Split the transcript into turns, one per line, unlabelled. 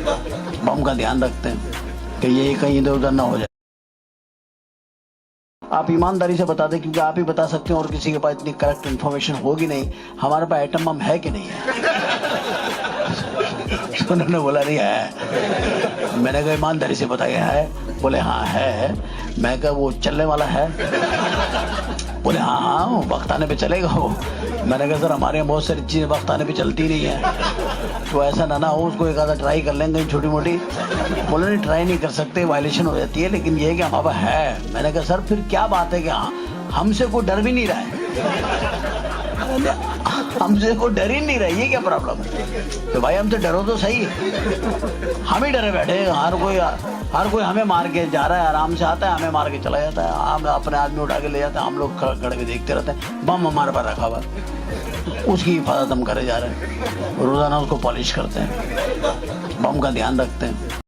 बम का ध्यान रखते हैं कि ये कहीं इधर उधर ना हो जाए। आप ईमानदारी से बता दें, क्योंकि आप ही बता सकते हैं और किसी के पास इतनी करेक्ट इन्फॉर्मेशन होगी नहीं, हमारे पास एटम बम है कि नहीं है। उन्होंने बोला नहीं है। मैंने कहा ईमानदारी से बताया है? बोले हाँ है। मैं कहा वो चलने वाला है? बोले हाँ हाँ वक्त आने पे चलेगा वो। मैंने कहा सर हमारे यहाँ बहुत सारी चीजें वक्त आने पे चलती नहीं है, तो ऐसा ना हो, उसको एक आधा ट्राई कर लेंगे छोटी मोटी। बोले नहीं ट्राई नहीं कर सकते, वायलेशन हो जाती है, लेकिन ये है कि हमारे पास है। मैंने कहा सर फिर क्या बात है कि हाँ हमसे कोई डर भी नहीं रहा है। हमसे कोई डर ही नहीं रहा, ये क्या प्रॉब्लम है? तो भाई हमसे डरो तो सही, हम ही डरे बैठे। हर कोई हमें मार के जा रहा है, आराम से आता है हमें मार के चला जाता है, हम अपने आदमी उठा के ले जाते हैं, हम लोग खड़े के देखते रहते हैं। बम हमारे पास रखा हुआ, उसकी हिफाजत हम करे जा रहे हैं, रोजाना उसको पॉलिश करते हैं, बम का ध्यान रखते हैं।